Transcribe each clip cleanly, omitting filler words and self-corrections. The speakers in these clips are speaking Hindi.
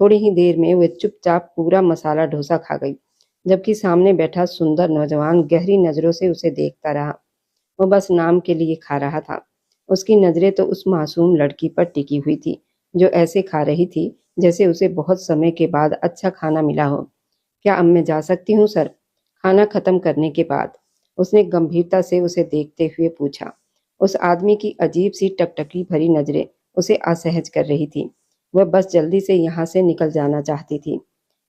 थोड़ी ही देर में वह चुपचाप पूरा मसाला डोसा खा गई, जबकि सामने बैठा सुंदर नौजवान गहरी नजरों से उसे देखता रहा। वो बस नाम के लिए खा रहा था। उसकी नजरें तो उस मासूम लड़की पर टिकी हुई थी, जो ऐसे खा रही थी जैसे उसे बहुत समय के बाद अच्छा खाना मिला हो। क्या अब मैं जा सकती हूँ सर? खाना खत्म करने के बाद उसने गंभीरता से उसे देखते हुए पूछा। उस आदमी की अजीब सी टकटकी भरी नजरें उसे असहज कर रही थी। वह बस जल्दी से यहाँ से निकल जाना चाहती थी।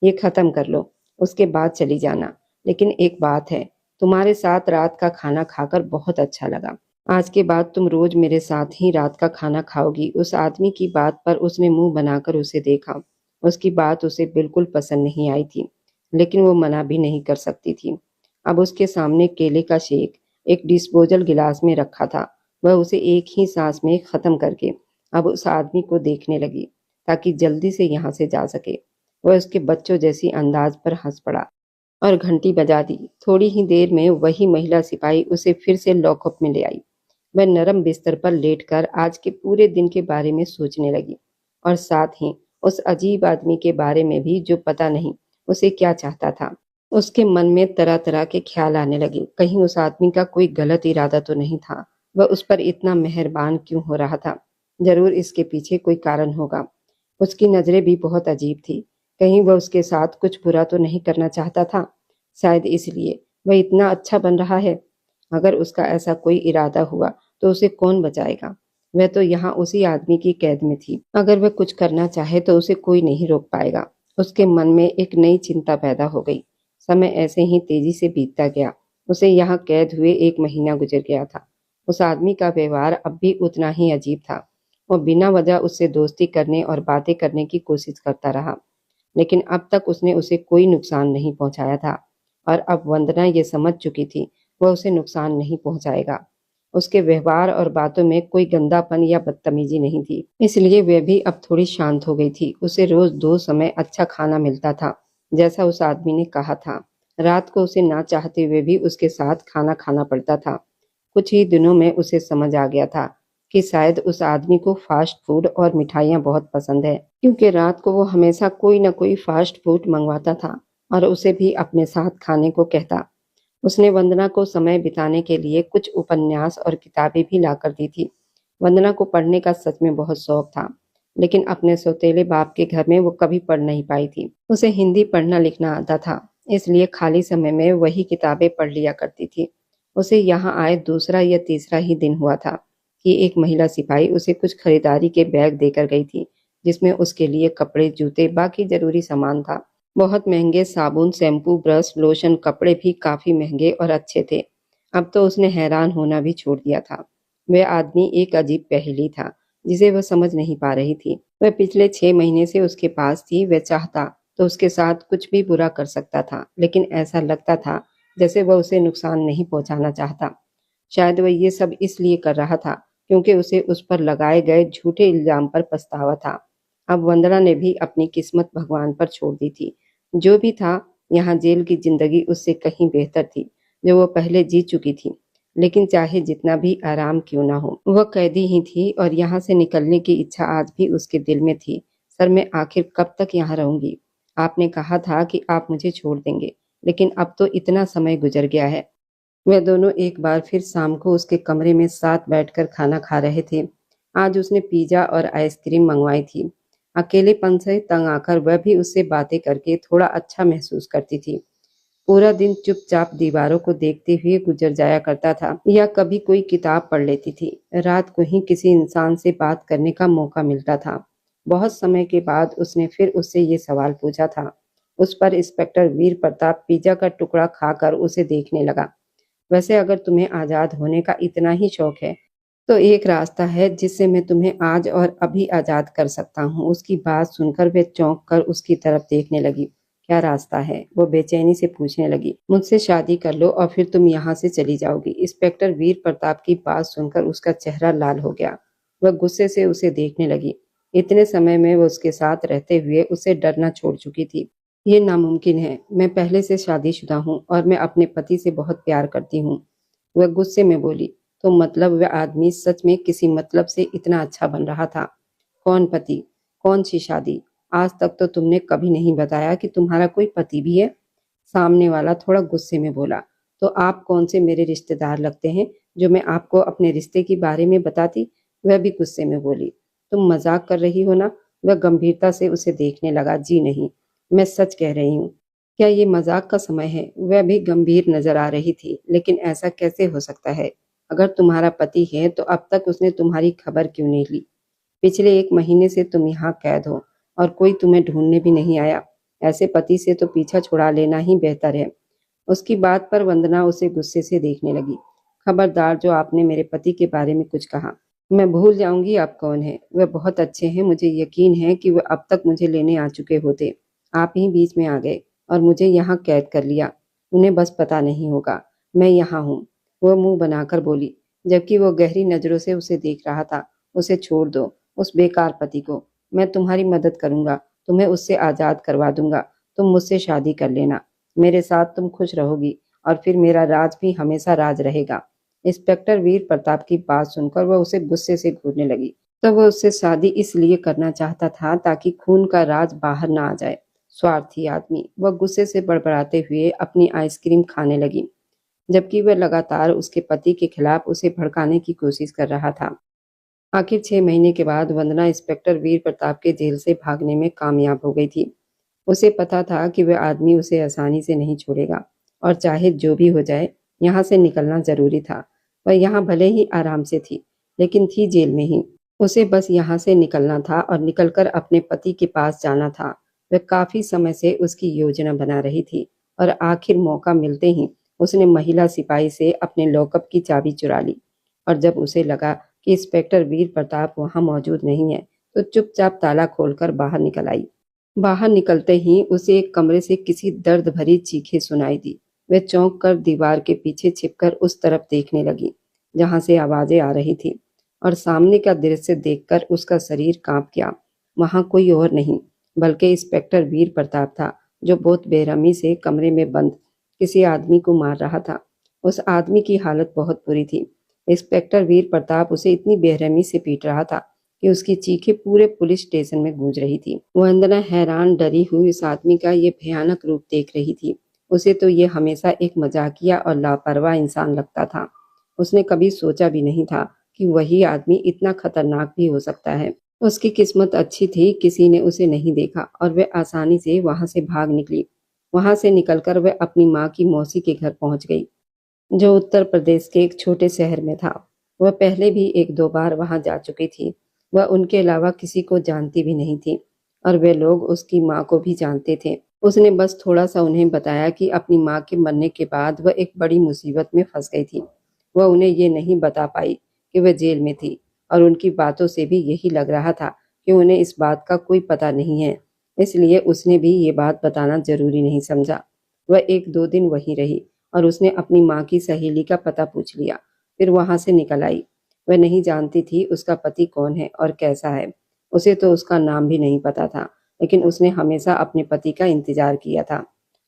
ये खत्म कर लो, उसके बाद चली जाना। लेकिन एक बात है, तुम्हारे साथ रात का खाना खाकर बहुत अच्छा लगा। आज के बाद तुम रोज मेरे साथ ही रात का खाना खाओगी। उस आदमी की बात पर उसने मुंह बनाकर उसे देखा। उसकी बात उसे बिल्कुल पसंद नहीं आई थी, लेकिन वो मना भी नहीं कर सकती थी। अब उसके सामने केले का शेक एक डिस्पोजल गिलास में रखा था। वह उसे एक ही सांस में खत्म करके अब उस आदमी को देखने लगी, ताकि जल्दी से यहाँ से जा सके। वह उसके बच्चों जैसी अंदाज पर हंस पड़ा और घंटी बजा दी। थोड़ी ही देर में वही महिला सिपाही उसे फिर से लॉकअप में ले आई। वह नरम बिस्तर पर लेटकर आज के पूरे दिन के बारे में सोचने लगी, और साथ ही उस अजीब आदमी के बारे में भी, जो पता नहीं उसे क्या चाहता था। उसके मन में तरह तरह के ख्याल आने लगे। कहीं उस आदमी का कोई गलत इरादा तो नहीं था? वह उस पर इतना मेहरबान क्यों हो रहा था? जरूर इसके पीछे कोई कारण होगा। उसकी नजरें भी बहुत अजीब थी। कहीं वह उसके साथ कुछ बुरा तो नहीं करना चाहता था? शायद इसलिए वह इतना अच्छा बन रहा है। अगर उसका ऐसा कोई इरादा हुआ तो उसे कौन बचाएगा? वह तो यहाँ उसी आदमी की कैद में थी। अगर वह कुछ करना चाहे तो उसे कोई नहीं रोक पाएगा। उसके मन में एक नई चिंता पैदा हो गई। समय ऐसे ही तेजी से बीतता गया। उसे यहाँ कैद हुए 1 महीना गुजर गया था। उस आदमी का व्यवहार अब भी उतना ही अजीब था। वो बिना वजह उससे दोस्ती करने और बातें करने की कोशिश करता रहा, लेकिन अब तक उसने उसे कोई नुकसान नहीं पहुंचाया था। और अब वंदना ये समझ चुकी थी, वह उसे नुकसान नहीं पहुंचाएगा। उसके व्यवहार और बातों में कोई गंदापन या बदतमीजी नहीं थी, इसलिए वह भी अब थोड़ी शांत हो गई थी। उसे रोज 2 समय अच्छा खाना मिलता था, जैसा उस आदमी ने कहा था। रात को उसे ना चाहते हुए भी उसके साथ खाना खाना पड़ता था। कुछ ही दिनों में उसे समझ आ गया था कि शायद उस आदमी को फास्ट फूड और मिठाइयाँ बहुत पसंद है, क्योंकि रात को वो हमेशा कोई न कोई फास्ट फूड मंगवाता था और उसे भी अपने साथ खाने को कहता। उसने वंदना को समय बिताने के लिए कुछ उपन्यास और किताबें भी लाकर दी थी। वंदना को पढ़ने का सच में बहुत शौक था, लेकिन अपने सौतेले बाप के घर में वो कभी पढ़ नहीं पाई थी। उसे हिंदी पढ़ना लिखना आता था, इसलिए खाली समय में वही किताबें पढ़ लिया करती थी। उसे यहाँ आए दूसरा या तीसरा ही दिन हुआ था कि एक महिला सिपाही उसे कुछ खरीदारी के बैग देकर गई थी, जिसमें उसके लिए कपड़े, जूते, बाकी जरूरी सामान था। बहुत महंगे साबुन, शैम्पू, ब्रश, लोशन, कपड़े भी काफी महंगे और अच्छे थे। अब तो उसने हैरान होना भी छोड़ दिया था। वह आदमी एक अजीब पहेली था, जिसे वह समझ नहीं पा रही थी। वह पिछले 6 महीने से उसके पास थी। वह चाहता तो उसके साथ कुछ भी बुरा कर सकता था, लेकिन ऐसा लगता था जैसे वह उसे नुकसान नहीं पहुंचाना चाहता। शायद वह ये सब इसलिए कर रहा था क्योंकि उसे उस पर लगाए गए झूठे इल्जाम पर पछतावा था। अब वंदना ने भी अपनी किस्मत भगवान पर छोड़ दी थी। जो भी था, यहाँ जेल की जिंदगी उससे कहीं बेहतर थी, जो वो पहले जी चुकी थी। लेकिन चाहे जितना भी आराम क्यों ना हो, वह कैदी ही थी और यहाँ से निकलने की इच्छा आज भी उसके दिल में थी। सर, मैं आखिर कब तक यहाँ रहूंगी? आपने कहा था कि आप मुझे छोड़ देंगे, लेकिन अब तो इतना समय गुजर गया है। वे दोनों एक बार फिर शाम को उसके कमरे में साथ बैठकर खाना खा रहे थे। आज उसने पिज्जा और आइसक्रीम मंगवाई थी। अकेलेपन से तंग आकर वह भी उससे बातें करके थोड़ा अच्छा महसूस करती थी। पूरा दिन चुपचाप दीवारों को देखते हुए गुजर जाया करता था, या कभी कोई किताब पढ़ लेती थी। रात को ही किसी इंसान से बात करने का मौका मिलता था। बहुत समय के बाद उसने फिर उससे ये सवाल पूछा था। उस पर इंस्पेक्टर वीर प्रताप पिज्जा का टुकड़ा खाकर उसे देखने लगा। वैसे अगर तुम्हें आजाद होने का इतना ही शौक है, तो एक रास्ता है जिससे मैं तुम्हें आज और अभी आजाद कर सकता हूँ। उसकी बात सुनकर वे चौंक कर उसकी तरफ देखने लगी। क्या रास्ता है? वो बेचैनी से पूछने लगी। मुझसे शादी कर लो और फिर तुम यहाँ से चली जाओगी। इंस्पेक्टर वीर प्रताप की बात सुनकर उसका चेहरा लाल हो गया। वह गुस्से से उसे देखने लगी। इतने समय में वो उसके साथ रहते हुए उसे डरना छोड़ चुकी थी। ये नामुमकिन है। मैं पहले से शादीशुदा हूँ और मैं अपने पति से बहुत प्यार करती हूँ। वह गुस्से में बोली। तो मतलब वह आदमी सच में किसी मतलब से इतना अच्छा बन रहा था? कौन पति? कौन सी शादी? आज तक तो तुमने कभी नहीं बताया कि तुम्हारा कोई पति भी है। सामने वाला थोड़ा गुस्से में बोला। तो आप कौन से मेरे रिश्तेदार लगते हैं जो मैं आपको अपने रिश्ते के बारे में बताती? वह भी गुस्से में बोली। तुम मजाक कर रही हो ना? वह गंभीरता से उसे देखने लगा। जी नहीं, मैं सच कह रही हूँ। क्या ये मजाक का समय है? वह भी गंभीर नजर आ रही थी। लेकिन ऐसा कैसे हो सकता है? अगर तुम्हारा पति है तो अब तक उसने तुम्हारी खबर क्यों नहीं ली? पिछले 1 महीने से तुम यहाँ कैद हो और कोई तुम्हें ढूंढने भी नहीं आया। ऐसे पति से तो पीछा छुड़ा लेना ही बेहतर है। उसकी बात पर वंदना उसे गुस्से से देखने लगी। खबरदार, जो आपने मेरे पति के बारे में कुछ कहा, मैं भूल जाऊंगी आप कौन है। वह बहुत अच्छे हैं, मुझे यकीन है कि वह अब तक मुझे लेने आ चुके होते। आप ही बीच में आ गए और मुझे यहाँ कैद कर लिया। उन्हें बस पता नहीं होगा मैं यहाँ हूँ। वह मुंह बनाकर बोली, जबकि वो गहरी नजरों से उसे देख रहा था। उसे छोड़ दो, उस बेकार पति को। मैं तुम्हारी मदद करूंगा, तुम्हें उससे आजाद करवा दूंगा। तुम मुझसे शादी कर लेना, मेरे साथ तुम खुश रहोगी और फिर मेरा राज भी हमेशा राज रहेगा। इंस्पेक्टर वीर प्रताप की बात सुनकर वह उसे गुस्से से घूरने लगी। तब वह उससे शादी इसलिए करना चाहता था ताकि खून का राज बाहर ना आ जाए। स्वार्थी आदमी। वह गुस्से से बड़बड़ाते हुए अपनी आइसक्रीम खाने लगी, जबकि वह लगातार उसके पति के खिलाफ उसे भड़काने की कोशिश कर रहा था। आखिर 6 महीने के बाद वंदना इंस्पेक्टर वीर प्रताप के जेल से भागने में कामयाब हो गई थी। उसे पता था कि वह आदमी उसे आसानी से नहीं छोड़ेगा और चाहे जो भी हो जाए, यहाँ से निकलना जरूरी था। वह यहाँ भले ही आराम से थी, लेकिन थी जेल में ही। उसे बस यहाँ से निकलना था और निकलकर अपने पति के पास जाना था। वह काफी समय से उसकी योजना बना रही थी और आखिर मौका मिलते ही उसने महिला सिपाही से अपने लॉकअप की चाबी चुरा ली। और जब उसे लगा कि इंस्पेक्टर वीर प्रताप वहां मौजूद नहीं है, तो चुपचाप ताला खोलकर बाहर निकल आई। बाहर निकलते ही उसे एक कमरे से किसी दर्द भरी चीखें सुनाई दी। वह चौंक कर दीवार के पीछे छिपकर उस तरफ देखने लगी जहां से आवाजें आ रही थी, और सामने का दृश्य देखकर उसका शरीर कांप गया। वहां कोई और नहीं बल्कि इंस्पेक्टर वीर प्रताप था, जो बहुत बेरहमी से कमरे में बंद किसी आदमी को मार रहा था। उस आदमी की हालत बहुत बुरी थी। इंस्पेक्टर वीर प्रताप उसे इतनी बेरहमी से पीट रहा था कि उसकी चीखें पूरे पुलिस स्टेशन में गूंज रही थी। वंदना हैरान डरी हुई इस आदमी का ये भयानक रूप देख रही थी। उसे तो ये हमेशा एक मजाकिया और लापरवाह इंसान लगता था। उसने कभी सोचा भी नहीं था कि वही आदमी इतना खतरनाक भी हो सकता है। उसकी किस्मत अच्छी थी, किसी ने उसे नहीं देखा और वह आसानी से वहां से भाग निकली। वहां से निकलकर वह अपनी माँ की मौसी के घर पहुंच गई, जो उत्तर प्रदेश के एक छोटे शहर में था। वह पहले भी 1-2 बार वहां जा चुकी थी। वह उनके अलावा किसी को जानती भी नहीं थी और वे लोग उसकी माँ को भी जानते थे। उसने बस थोड़ा सा उन्हें बताया कि अपनी माँ के मरने के बाद वह एक बड़ी मुसीबत में फंस गई थी। वह उन्हें ये नहीं बता पाई कि वह जेल में थी, और उनकी बातों से भी यही लग रहा था कि उन्हें इस बात का कोई पता नहीं है। इसलिए उसने भी ये बात बताना जरूरी नहीं समझा। वह 1-2 दिन वहीं रही और उसने अपनी माँ की सहेली का पता पूछ लिया, फिर वहां से निकल आई। वह नहीं जानती थी उसका पति कौन है और कैसा है। उसे तो उसका नाम भी नहीं पता था, लेकिन उसने हमेशा अपने पति का इंतजार किया था,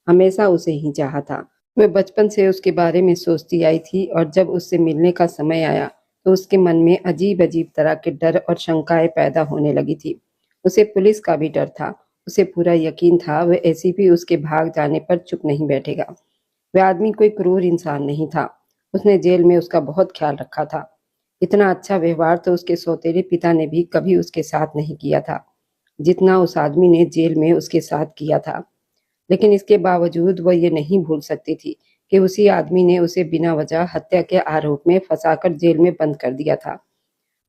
हमेशा उसे ही चाहा था। वह बचपन से उसके बारे में सोचती आई थी और जब उससे मिलने का समय आया तो उसके मन में अजीब अजीब तरह के डर और शंकाएं पैदा होने लगी थी। उसे पुलिस का भी डर था। उसे पूरा यकीन था वह एसीपी उसके भाग जाने पर चुप नहीं बैठेगा। वह आदमी कोई क्रूर इंसान नहीं था। उसने जेल में उसका बहुत ख्याल रखा था। इतना अच्छा व्यवहार तो उसके सौतेले पिता ने भी कभी उसके साथ नहीं किया था, जितना उस आदमी ने जेल में उसके साथ किया था। लेकिन इसके बावजूद वह ये नहीं भूल सकती थी कि उसी आदमी ने उसे बिना वजह हत्या के आरोप में फंसाकर जेल में बंद कर दिया था।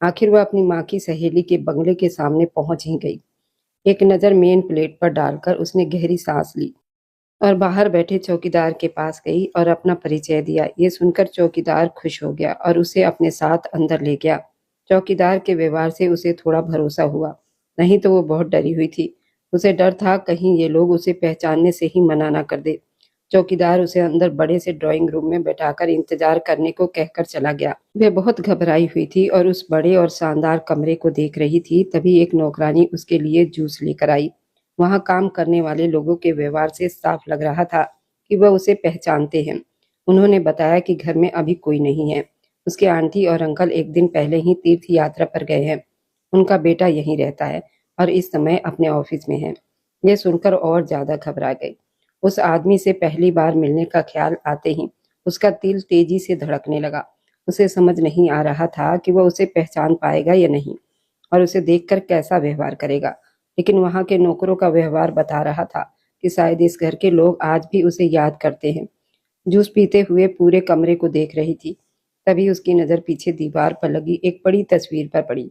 आखिर वह अपनी माँ की सहेली के बंगले के सामने पहुंच ही गई। एक नज़र मेन प्लेट पर डालकर उसने गहरी सांस ली और बाहर बैठे चौकीदार के पास गई और अपना परिचय दिया। ये सुनकर चौकीदार खुश हो गया और उसे अपने साथ अंदर ले गया। चौकीदार के व्यवहार से उसे थोड़ा भरोसा हुआ, नहीं तो वो बहुत डरी हुई थी। उसे डर था कहीं ये लोग उसे पहचानने से ही मना ना कर दे। चौकीदार उसे अंदर बड़े से ड्राइंग रूम में बैठाकर इंतजार करने को कहकर चला गया। वह बहुत घबराई हुई थी और उस बड़े और शानदार कमरे को देख रही थी। तभी एक नौकरानी उसके लिए जूस लेकर आई। वहां काम करने वाले लोगों के व्यवहार से साफ लग रहा था कि वह उसे पहचानते हैं। उन्होंने बताया कि घर में अभी कोई नहीं है। उसके आंटी और अंकल एक दिन पहले ही तीर्थ यात्रा पर गए हैं। उनका बेटा यहीं रहता है। और इस समय अपने ऑफिस में है। यह सुनकर और ज्यादा घबरा गई। उस आदमी से पहली बार मिलने का ख्याल आते ही उसका दिल तेजी से धड़कने लगा। उसे समझ नहीं आ रहा था कि वह उसे पहचान पाएगा या नहीं और उसे देखकर कैसा व्यवहार करेगा। लेकिन वहां के नौकरों का व्यवहार बता रहा था कि शायद इस घर के लोग आज भी उसे याद करते हैं। जूस पीते हुए पूरे कमरे को देख रही थी। तभी उसकी नजर पीछे दीवार पर लगी एक बड़ी तस्वीर पर पड़ी।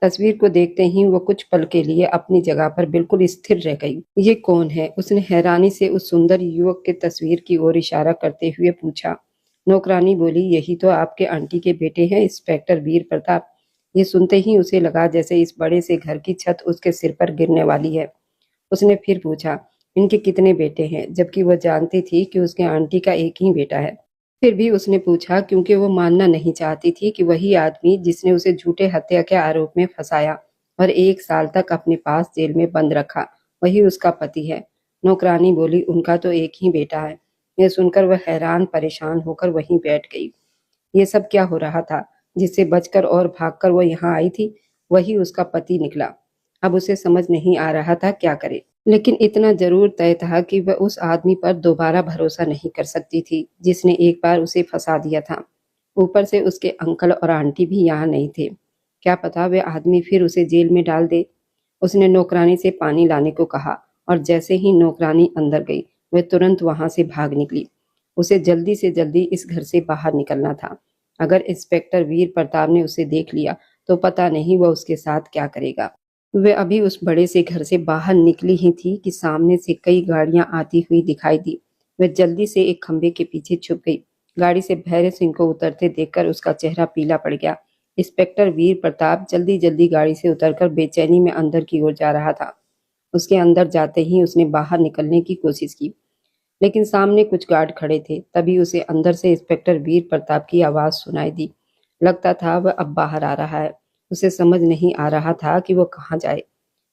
तस्वीर को देखते ही वो कुछ पल के लिए अपनी जगह पर बिल्कुल स्थिर रह गई। ये कौन है? उसने हैरानी से उस सुंदर युवक के तस्वीर की ओर इशारा करते हुए पूछा। नौकरानी बोली, यही तो आपके आंटी के बेटे हैं, इंस्पेक्टर वीर प्रताप। ये सुनते ही उसे लगा जैसे इस बड़े से घर की छत उसके सिर पर गिरने वाली है। उसने फिर पूछा, इनके कितने बेटे हैं? जबकि वह जानती थी कि उसके आंटी का एक ही बेटा है। फिर भी उसने पूछा क्योंकि वो मानना नहीं चाहती थी कि वही आदमी जिसने उसे झूठे हत्या के आरोप में फंसाया और 1 साल तक अपने पास जेल में बंद रखा, वही उसका पति है। नौकरानी बोली, उनका तो एक ही बेटा है। यह सुनकर वह हैरान परेशान होकर वहीं बैठ गई। ये सब क्या हो रहा था? जिससे बचकर और भागकर वो यहाँ आई थी, वही उसका पति निकला। अब उसे समझ नहीं आ रहा था क्या करे, लेकिन इतना जरूर तय था कि वह उस आदमी पर दोबारा भरोसा नहीं कर सकती थी जिसने एक बार उसे फंसा दिया था। ऊपर से उसके अंकल और आंटी भी यहाँ नहीं थे। क्या पता वे आदमी फिर उसे जेल में डाल दे। उसने नौकरानी से पानी लाने को कहा और जैसे ही नौकरानी अंदर गई, वह तुरंत वहां से भाग निकली। उसे जल्दी से जल्दी इस घर से बाहर निकलना था। अगर इंस्पेक्टर वीर प्रताप ने उसे देख लिया तो पता नहीं वह उसके साथ क्या करेगा। वे अभी उस बड़े से घर से बाहर निकली ही थी कि सामने से कई गाड़ियां आती हुई दिखाई दी। वह जल्दी से एक खंबे के पीछे छुप गई। गाड़ी से भैरव सिंह को उतरते देखकर उसका चेहरा पीला पड़ गया। इंस्पेक्टर वीर प्रताप जल्दी जल्दी गाड़ी से उतरकर बेचैनी में अंदर की ओर जा रहा था। उसके अंदर जाते ही उसने बाहर निकलने की कोशिश की, लेकिन सामने कुछ गार्ड खड़े थे। तभी उसे अंदर से इंस्पेक्टर वीर प्रताप की आवाज सुनाई दी। लगता था वह अब बाहर आ रहा है। उसे समझ नहीं आ रहा था कि वह कहाँ जाए।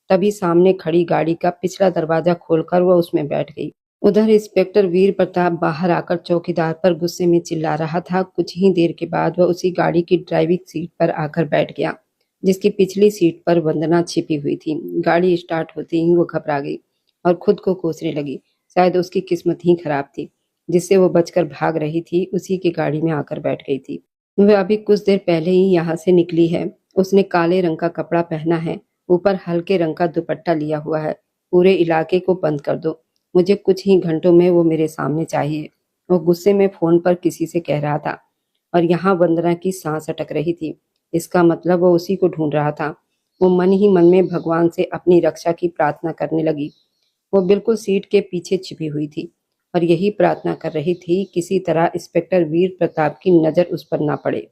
तभी सामने खड़ी गाड़ी का पिछला दरवाजा खोलकर वह उसमें बैठ गई। उधर इंस्पेक्टर वीर प्रताप बाहर आकर चौकीदार पर गुस्से में चिल्ला रहा था। कुछ ही देर के बाद वह उसी गाड़ी की ड्राइविंग सीट पर आकर बैठ गया, जिसकी पिछली सीट पर वंदना छिपी हुई थी। गाड़ी स्टार्ट होते ही वो घबरा गई और खुद को कोसने लगी। शायद उसकी किस्मत ही खराब थी। जिससे वो बचकर भाग रही थी, उसी की गाड़ी में आकर बैठ गई थी। वह अभी कुछ देर पहले ही यहाँ से निकली है। उसने काले रंग का कपड़ा पहना है, ऊपर हल्के रंग का दुपट्टा लिया हुआ है। पूरे इलाके को बंद कर दो, मुझे कुछ ही घंटों में वो मेरे सामने चाहिए। वो गुस्से में फोन पर किसी से कह रहा था और यहाँ वंदना की सांस अटक रही थी। इसका मतलब वो उसी को ढूंढ रहा था। वो मन ही मन में भगवान से अपनी रक्षा की प्रार्थना करने लगी। वो बिल्कुल सीट के पीछे छिपी हुई थी और यही प्रार्थना कर रही थी किसी तरह इंस्पेक्टर वीर प्रताप की नजर उस पर ना पड़े।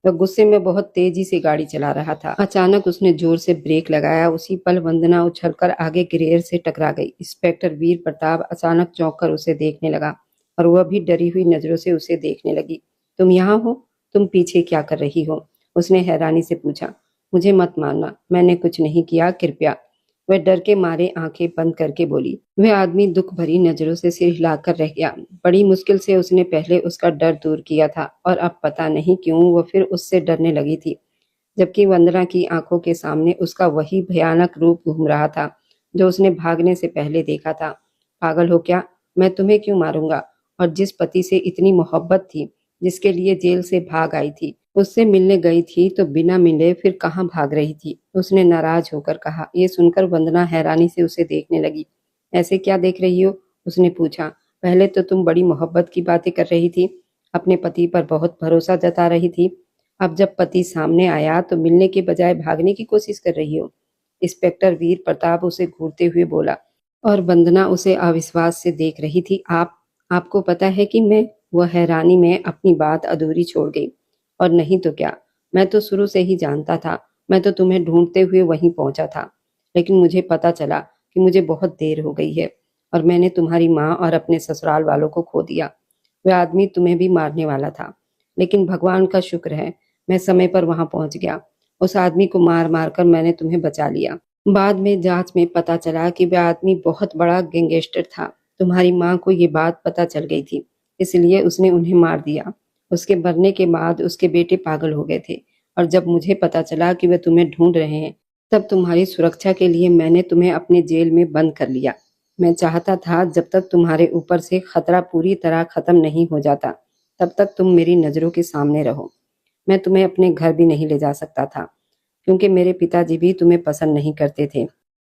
वह गुस्से में बहुत तेजी से गाड़ी चला रहा था। अचानक उसने जोर से ब्रेक लगाया। उसी पल वंदना उछलकर आगे ग्रेर से टकरा गई। इंस्पेक्टर वीर प्रताप अचानक चौंक कर उसे देखने लगा और वह भी डरी हुई नजरों से उसे देखने लगी। तुम यहाँ हो? तुम पीछे क्या कर रही हो? उसने हैरानी से पूछा। मुझे मत मारना, मैंने कुछ नहीं किया, कृपया। वह डर के मारे आंखें बंद करके बोली। वह आदमी दुख भरी नजरों से सिर हिलाकर रह गया। बड़ी मुश्किल से उसने पहले उसका डर दूर किया था और अब पता नहीं क्यों वह फिर उससे डरने लगी थी, जबकि वंदना की आंखों के सामने उसका वही भयानक रूप घूम रहा था जो उसने भागने से पहले देखा था। पागल हो क्या? मैं तुम्हें क्यों मारूंगा? और जिस पति से इतनी मोहब्बत थी, जिसके लिए जेल से भाग आई थी, उससे मिलने गई थी तो बिना मिले फिर कहाँ भाग रही थी? उसने नाराज होकर कहा। ये सुनकर वंदना हैरानी से उसे देखने लगी। ऐसे क्या देख रही हो? उसने पूछा। पहले तो तुम बड़ी मोहब्बत की बातें कर रही थी, अपने पति पर बहुत भरोसा जता रही थी। अब जब पति सामने आया तो मिलने के बजाय भागने की कोशिश कर रही हो। इंस्पेक्टर वीर प्रताप उसे घूरते हुए बोला और वंदना उसे अविश्वास से देख रही थी। आपको पता है कि मैं? वह हैरानी में अपनी बात अधूरी छोड़ गई। और नहीं तो क्या, मैं तो शुरू से ही जानता था। मैं तो तुम्हें ढूंढते हुए वहीं पहुंचा था, लेकिन मुझे पता चला कि मुझे बहुत देर हो गई है और मैंने तुम्हारी माँ और अपने ससुराल वालों को खो दिया। वह आदमी तुम्हें भी मारने वाला था, लेकिन भगवान का शुक्र है मैं समय पर वहां पहुंच गया। उस आदमी को मार मार कर मैंने तुम्हें बचा लिया। बाद में जांच में पता चला कि वह आदमी बहुत बड़ा गैंगस्टर था। तुम्हारी माँ को ये बात पता चल गई थी, इसलिए उसने उन्हें मार दिया। उसके मरने के बाद उसके बेटे पागल हो गए थे और जब मुझे पता चला कि वे तुम्हें ढूंढ रहे हैं तब तुम्हारी सुरक्षा के लिए मैंने तुम्हें अपने जेल में बंद कर लिया। मैं चाहता था जब तक तुम्हारे ऊपर से खतरा पूरी तरह खत्म नहीं हो जाता, तब तक तुम मेरी नजरों के सामने रहो। मैं तुम्हें अपने घर भी नहीं ले जा सकता था, क्योंकि मेरे पिताजी भी तुम्हें पसंद नहीं करते थे।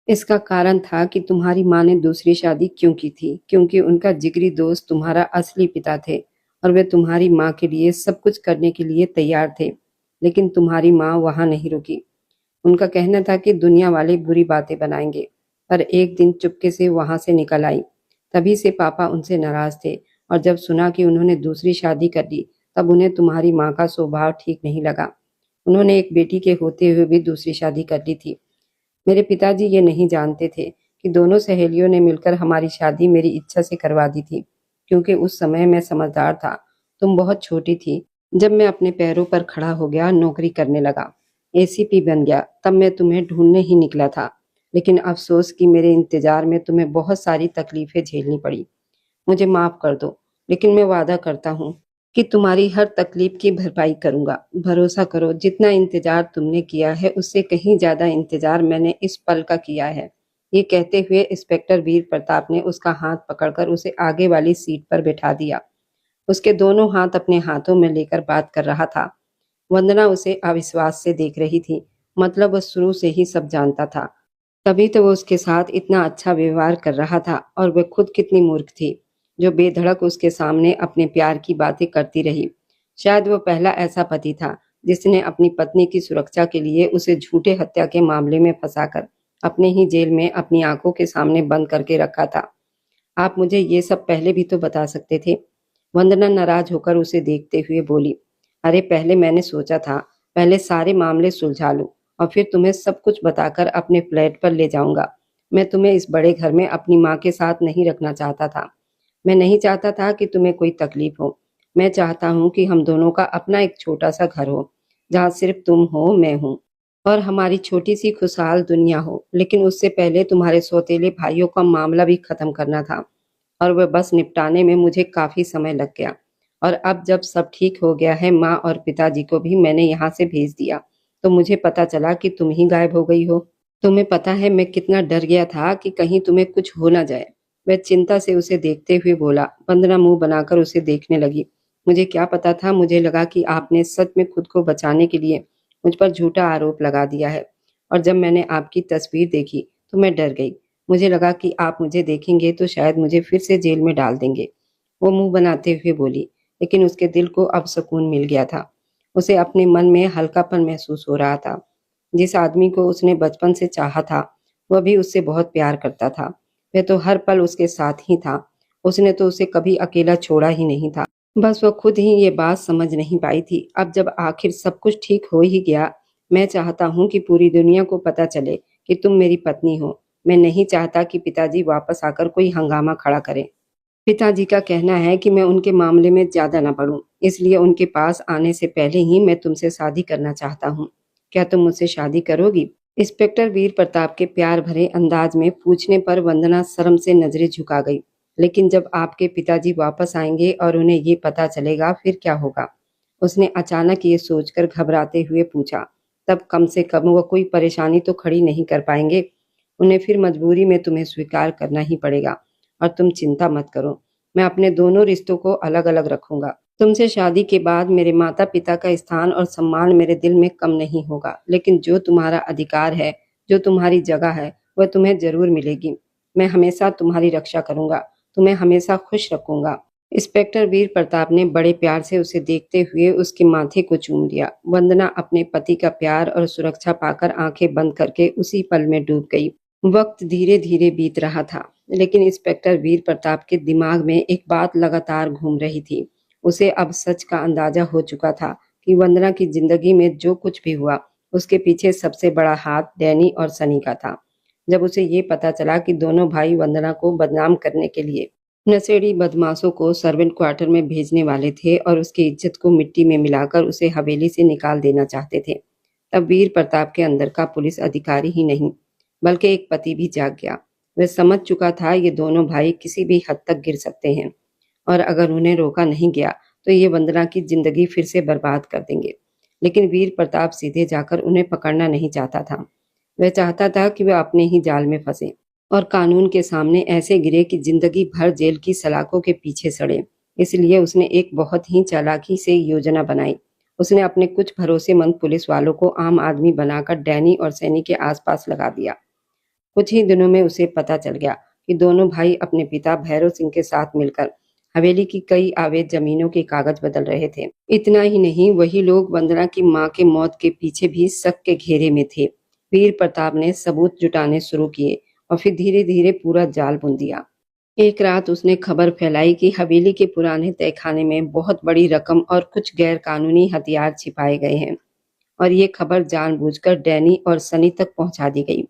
इसका कारण था कि तुम्हारी माँ ने दूसरी शादी क्यों की थी, क्योंकि उनका जिगरी दोस्त तुम्हारा असली पिता थे और वे तुम्हारी माँ के लिए सब कुछ करने के लिए तैयार थे। लेकिन तुम्हारी माँ वहां नहीं रुकी। उनका कहना था कि दुनिया वाले बुरी बातें बनाएंगे, पर एक दिन चुपके से वहां से निकल आई। तभी से पापा उनसे नाराज थे, और जब सुना कि उन्होंने दूसरी शादी कर ली, तब उन्हें तुम्हारी माँ का स्वभाव ठीक नहीं लगा। उन्होंने एक बेटी के होते हुए भी दूसरी शादी कर ली थी। मेरे पिताजी ये नहीं जानते थे कि दोनों सहेलियों ने मिलकर हमारी शादी मेरी इच्छा से करवा दी थी, क्योंकि उस समय मैं समझदार था। तुम बहुत छोटी थी। जब मैं अपने पैरों पर खड़ा हो गया, नौकरी करने लगा, एसीपी बन गया, तब मैं तुम्हें ढूंढने ही निकला था। लेकिन अफसोस कि मेरे इंतजार में तुम्हें बहुत सारी तकलीफें झेलनी पड़ी। मुझे माफ कर दो, लेकिन मैं वादा करता हूँ कि तुम्हारी हर तकलीफ की भरपाई करूंगा। भरोसा करो, जितना इंतजार तुमने किया है उससे कहीं ज्यादा इंतजार मैंने इस पल का किया है। ये कहते हुए इंस्पेक्टर वीर प्रताप ने उसका हाथ पकड़कर उसे आगे वाली सीट पर बैठा दिया। उसके दोनों हाथ अपने हाथों में लेकर बात कर रहा था। वंदना उसे अविश्वास से देख रही थी। मतलब वो शुरू से ही सब जानता था। तभी तो वो उसके साथ इतना अच्छा व्यवहार कर रहा था, और वह खुद कितनी मूर्ख थी जो बेधड़क उसके सामने अपने प्यार की बातें करती रही। शायद वो पहला ऐसा पति था जिसने अपनी पत्नी की सुरक्षा के लिए उसे झूठे हत्या के मामले में फंसाकर अपने ही जेल में अपनी आंखों के सामने बंद करके रखा था। आप मुझे ये सब पहले भी तो बता सकते थे। वंदना नाराज होकर उसे देखते हुए बोली, अरे पहले मैंने सोचा था पहले सारे मामले सुलझा लूं और फिर तुम्हें सब कुछ बताकर अपने फ्लैट पर ले जाऊंगा। मैं तुम्हें इस बड़े घर में अपनी माँ के साथ नहीं रखना चाहता था। मैं नहीं चाहता था कि तुम्हें कोई तकलीफ हो। मैं चाहता हूँ कि हम दोनों का अपना एक छोटा सा घर हो, जहाँ सिर्फ तुम हो, मैं हूँ, और हमारी छोटी सी खुशहाल दुनिया हो। लेकिन उससे पहले तुम्हारे सौतेले भाइयों का मामला भी खत्म करना था, और वह बस निपटाने में मुझे काफी समय लग गया। और अब जब सब ठीक हो गया है, माँ और पिताजी को भी मैंने यहाँ से भेज दिया, तो मुझे पता चला कि तुम ही गायब हो गई हो। तुम्हें पता है मैं कितना डर गया था कि कहीं तुम्हें कुछ हो ना जाए। वह चिंता से उसे देखते हुए बोला। वंदना मुंह बनाकर उसे देखने लगी। मुझे क्या पता था, मुझे लगा कि आपने सच में खुद को बचाने के लिए मुझ पर झूठा आरोप लगा दिया है। और जब मैंने आपकी तस्वीर देखी तो मैं डर गई। मुझे लगा कि आप मुझे देखेंगे तो शायद मुझे फिर से जेल में डाल देंगे। वो मुंह बनाते हुए बोली, लेकिन उसके दिल को अब सुकून मिल गया था। उसे अपने मन में हल्कापन महसूस हो रहा था। जिस आदमी को उसने बचपन से चाहा था, वह भी उससे बहुत प्यार करता था। वह तो हर पल उसके साथ ही था। उसने तो उसे कभी अकेला छोड़ा ही नहीं था। बस वह खुद ही ये बात समझ नहीं पाई थी। अब जब आखिर सब कुछ ठीक हो ही गया, मैं चाहता हूँ कि पूरी दुनिया को पता चले कि तुम मेरी पत्नी हो। मैं नहीं चाहता कि पिताजी वापस आकर कोई हंगामा खड़ा करें। पिताजी का कहना है कि मैं उनके मामले में ज्यादा न पड़ूं, इसलिए उनके पास आने से पहले ही मैं तुमसे शादी करना चाहता हूँ। क्या तुम मुझसे शादी करोगी? इंस्पेक्टर वीर प्रताप के प्यार भरे अंदाज में पूछने पर वंदना शर्म से नजरें झुका गई। लेकिन जब आपके पिताजी वापस आएंगे और उन्हें ये पता चलेगा, फिर क्या होगा? उसने अचानक ये सोचकर घबराते हुए पूछा। तब कम से कम वह कोई परेशानी तो खड़ी नहीं कर पाएंगे। उन्हें फिर मजबूरी में तुम्हें स्वीकार करना ही पड़ेगा। और तुम चिंता मत करो, मैं अपने दोनों रिश्तों को अलग अलग रखूंगा। तुमसे शादी के बाद मेरे माता पिता का स्थान और सम्मान मेरे दिल में कम नहीं होगा, लेकिन जो तुम्हारा अधिकार है, जो तुम्हारी जगह है, वह तुम्हें जरूर मिलेगी। मैं हमेशा तुम्हारी रक्षा करूंगा, तुम्हें हमेशा खुश रखूंगा। इंस्पेक्टर वीर प्रताप ने बड़े प्यार से उसे देखते हुए उसके माथे को चूम लिया। वंदना अपने पति का प्यार और सुरक्षा पाकर आंखें बंद करके उसी पल में डूब गई। वक्त धीरे धीरे बीत रहा था, लेकिन इंस्पेक्टर वीर प्रताप के दिमाग में एक बात लगातार घूम रही थी। उसे अब सच का अंदाजा हो चुका था कि वंदना की जिंदगी में जो कुछ भी हुआ, उसके पीछे सबसे बड़ा हाथ डैनी और सनी का था। जब उसे ये पता चला कि दोनों भाई वंदना को बदनाम करने के लिए नशेड़ी बदमाशों को सर्वेंट क्वार्टर में भेजने वाले थे और उसकी इज्जत को मिट्टी में मिलाकर उसे हवेली से निकाल देना चाहते थे, तब वीर प्रताप के अंदर का पुलिस अधिकारी ही नहीं, बल्कि एक पति भी जाग गया। वह समझ चुका था ये दोनों भाई किसी भी हद तक गिर सकते हैं, और अगर उन्हें रोका नहीं गया तो ये वंदना की जिंदगी फिर से बर्बाद कर देंगे। लेकिन वीर प्रताप सीधे जाकर उन्हें पकड़ना नहीं चाहता था। वह चाहता था कि वह अपने ही जाल में फंसे और कानून के सामने ऐसे गिरे कि जिंदगी भर जेल की सलाखों के पीछे सड़े। इसलिए उसने एक बहुत ही चालाकी से योजना बनाई। उसने अपने कुछ भरोसेमंद पुलिस वालों को आम आदमी बनाकर डैनी और सैनी के आसपास लगा दिया। कुछ ही दिनों में उसे पता चल गया कि दोनों भाई अपने पिता भैरव सिंह के साथ मिलकर हवेली की कई अवैध जमीनों के कागज बदल रहे थे। इतना ही नहीं, वही लोग वंदना की मां के मौत के पीछे भी शक के घेरे में थे। वीर प्रताप ने सबूत जुटाने शुरू किए और फिर धीरे धीरे पूरा जाल बुन दिया। एक रात उसने खबर फैलाई कि हवेली के पुराने तहखाने में बहुत बड़ी रकम और कुछ गैर कानूनी हथियार छिपाए गए हैं, और ये खबर जानबूझकर डैनी और सनी तक पहुंचा दी गई।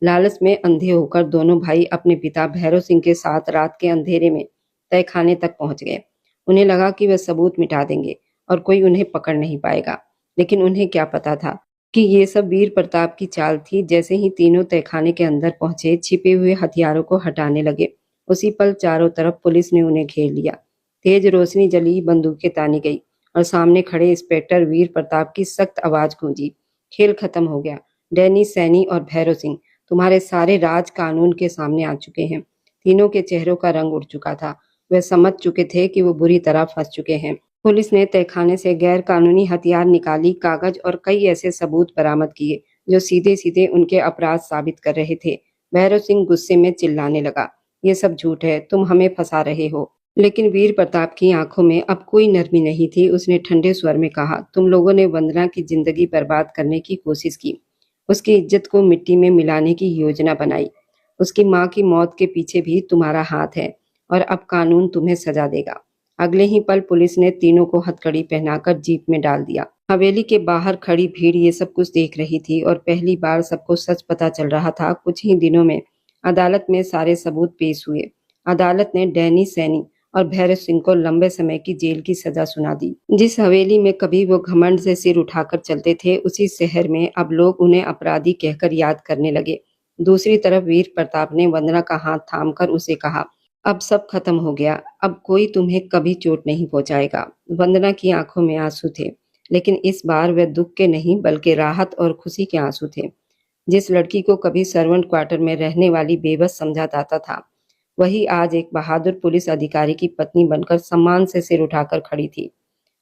लालच में अंधे होकर दोनों भाई अपने पिता भैरव सिंह के साथ रात के अंधेरे में तहखाने तक पहुंच गए। उन्हें लगा कि वे सबूत मिटा देंगे और कोई उन्हें पकड़ नहीं पाएगा, लेकिन उन्हें क्या पता था कि ये सब वीर प्रताप की चाल थी। जैसे ही तीनों तहखाने के अंदर पहुंचे, छिपे हुए हथियारों को हटाने लगे, उसी पल चारों तरफ पुलिस ने उन्हें घेर लिया। तेज रोशनी जली, बंदूकें तानी गई और सामने खड़े इंस्पेक्टर वीर प्रताप की सख्त आवाज गूंजी, खेल खत्म हो गया। डैनी, सैनी और भैरव सिंह, तुम्हारे सारे राज कानून के सामने आ चुके हैं। तीनों के चेहरों का रंग उड़ चुका था। वे समझ चुके थे कि वो बुरी तरह फंस चुके हैं। पुलिस ने तहखाने से गैर कानूनी हथियार निकाली, कागज और कई ऐसे सबूत बरामद किए जो सीधे सीधे उनके अपराध साबित कर रहे थे। भैरव सिंह गुस्से में चिल्लाने लगा, ये सब झूठ है, तुम हमें फंसा रहे हो। लेकिन वीर प्रताप की आंखों में अब कोई नरमी नहीं थी। उसने ठंडे स्वर में कहा, तुम लोगों ने वंदना की जिंदगी बर्बाद करने की कोशिश की, उसकी इज्जत को मिट्टी में मिलाने की योजना बनाई। उसकी मां की मौत के पीछे भी तुम्हारा हाथ है और अब कानून तुम्हें सजा देगा। अगले ही पल पुलिस ने तीनों को हथकड़ी पहनाकर जीप में डाल दिया। हवेली के बाहर खड़ी भीड़ ये सब कुछ देख रही थी और पहली बार सबको सच पता चल रहा था। कुछ ही दिनों में अदालत में सारे सबूत पेश हुए। अदालत ने डैनी, सैनी और भैरव सिंह को लंबे समय की जेल की सजा सुना दी। जिस हवेली में कभी वो घमंड से सिर उठाकर चलते थे, उसी शहर में अब लोग उन्हें अपराधी कहकर याद करने लगे। दूसरी तरफ वीर प्रताप ने वंदना का हाथ थामकर उसे कहा, अब सब खत्म हो गया, अब कोई तुम्हें कभी चोट नहीं पहुंचाएगा। वंदना की आंखों में आंसू थे, लेकिन इस बार वे दुख के नहीं बल्कि राहत और खुशी के आंसू थे। जिस लड़की को कभी सर्वेंट क्वार्टर में रहने वाली बेबस समझा जाता था, वही आज एक बहादुर पुलिस अधिकारी की पत्नी बनकर सम्मान से सिर उठाकर खड़ी थी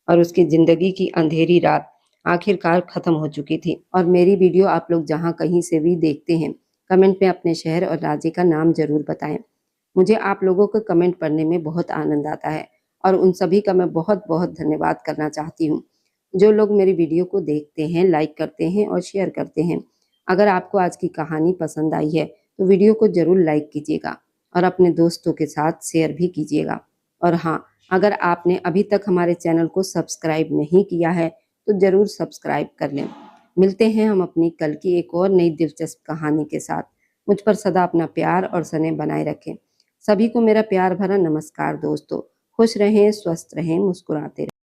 और उसकी जिंदगी की अंधेरी रात आखिरकार खत्म हो चुकी थी। और मेरी वीडियो आप लोग जहां कहीं से भी देखते हैं, कमेंट में अपने शहर और राज्य का नाम जरूर बताएं। मुझे आप लोगों को कमेंट पढ़ने में बहुत आनंद आता है और उन सभी का मैं बहुत बहुत धन्यवाद करना चाहती हूँ जो लोग मेरी वीडियो को देखते हैं, लाइक करते हैं और शेयर करते हैं। अगर आपको आज की कहानी पसंद आई है तो वीडियो को जरूर लाइक कीजिएगा और अपने दोस्तों के साथ शेयर भी कीजिएगा। और हाँ, अगर आपने अभी तक हमारे चैनल को सब्सक्राइब नहीं किया है तो जरूर सब्सक्राइब कर लें। मिलते हैं हम अपनी कल की एक और नई दिलचस्प कहानी के साथ। मुझ पर सदा अपना प्यार और स्नेह बनाए रखें। सभी को मेरा प्यार भरा नमस्कार दोस्तों। खुश रहें, स्वस्थ रहें, मुस्कुराते रहें।